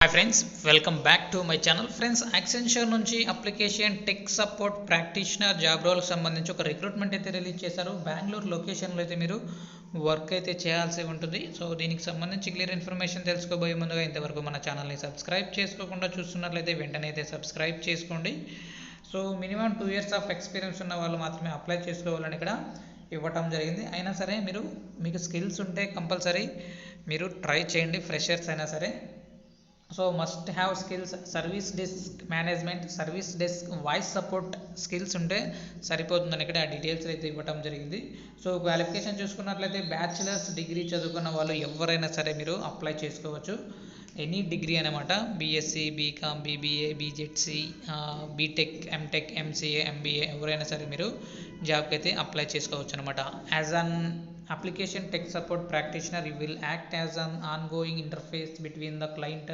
Hi friends, welcome back to my channel. Friends, Accenture నుంచి application tech support practitioner job రోల్కి సంబంధించి ఒక recruitment అయితే రిలీజ్ చేశారు. బెంగళూరు లొకేషన్లో అయితే మీరు వర్క్ అయితే చేయాల్సి ఉంటుంది. సో దీనికి సంబంధించి క్లియర్ ఇన్ఫర్మేషన్ తెలుసుకోబోయే ముందుగా ఇంతవరకు మన ఛానల్ని సబ్స్క్రైబ్ చేసుకోకుండా చూస్తున్నట్లయితే వెంటనే అయితే సబ్స్క్రైబ్ చేసుకోండి. So minimum 2 years of experience ఉన్న వాళ్ళు మాత్రమే అప్లై చేసుకోవాలని ఇక్కడ ఇవ్వటం జరిగింది. అయినా సరే మీకు స్కిల్స్ ఉంటే కంపల్సరీ మీరు ట్రై చేయండి, ఫ్రెషర్స్ అయినా సరే. So must have skills service desk management, service desk voice support skills ఉంటే సరిపోతుందని ఇక్కడ ఆ డీటెయిల్స్ అయితే ఇవ్వటం జరిగింది. సో క్వాలిఫికేషన్ చూసుకున్నట్లయితే బ్యాచిలర్స్ డిగ్రీ చదువుకున్న వాళ్ళు ఎవరైనా సరే మీరు అప్లై చేసుకోవచ్చు. ఎనీ డిగ్రీ అనమాట. BSc, BCom, BBA, BZC, BTech, MTech, MCA, MBA ఎవరైనా సరే మీరు జాబ్కి అయితే అప్లై చేసుకోవచ్చు అనమాట. As an application tech support practitioner, you will act as an ongoing interface between the client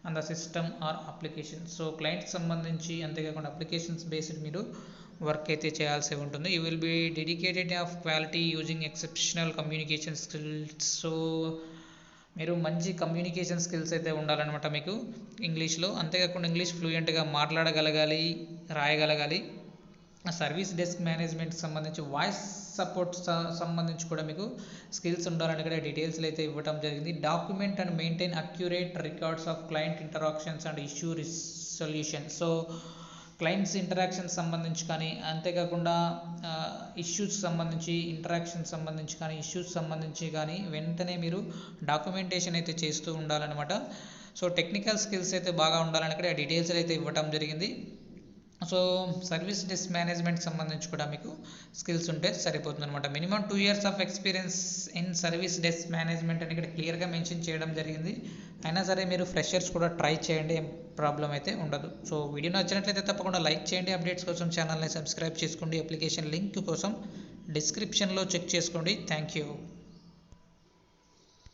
and the system or application. So client సంబంధించి అంతేకాకుండా applications based మీరు వర్క్ అయితే చేయాల్సి ఉంటుంది. You will be dedicated of quality using exceptional communication skills. So మీరు మంచి communication skills అయితే ఉండాలన్నమాట మీకు ఇంగ్లీష్లో. అంతేకాకుండా ఇంగ్లీష్ ఫ్లూయెంట్గా మాట్లాడగలగాలి, రాయగలగాలి. సర్వీస్ డెస్క్ మేనేజ్మెంట్ సంబంధించి వాయిస్ సపోర్ట్ సంబంధించి కూడా మీకు స్కిల్స్ ఉండాలని ఇక్కడ డీటెయిల్స్ అయితే ఇవ్వడం జరిగింది. Document and maintain accurate records of client interactions and issue resolution. So clients interactions సంబంధించి కానీ, అంతేకాకుండా ఇష్యూస్ సంబంధించి, ఇంటరాక్షన్ సంబంధించి కానీ, ఇష్యూస్ సంబంధించి కానీ వెంటనే మీరు డాక్యుమెంటేషన్ అయితే చేస్తూ ఉండాలన్నమాట. సో టెక్నికల్ స్కిల్స్ అయితే బాగా ఉండాలని ఇక్కడ డీటెయిల్స్ అయితే ఇవ్వడం జరిగింది. సో సర్వీస్ డెస్క్ మేనేజ్మెంట్ సంబంధించి కూడా మీకు స్కిల్స్ ఉంటే సరిపోతుంది అనమాట. Minimum 2 years of experience in service desk management అని ఇక్కడ క్లియర్గా మెన్షన్ చేయడం జరిగింది. అయినా సరే మీరు ఫ్రెషర్స్ కూడా ట్రై చేయండి, ఏం ప్రాబ్లం అయితే ఉండదు. సో వీడియో నచ్చినట్లయితే తప్పకుండా లైక్ చేయండి. అప్డేట్స్ కోసం ఛానల్ని సబ్స్క్రైబ్ చేసుకోండి. అప్లికేషన్ లింక్ కోసం డిస్క్రిప్షన్లో చెక్ చేసుకోండి. Thank you.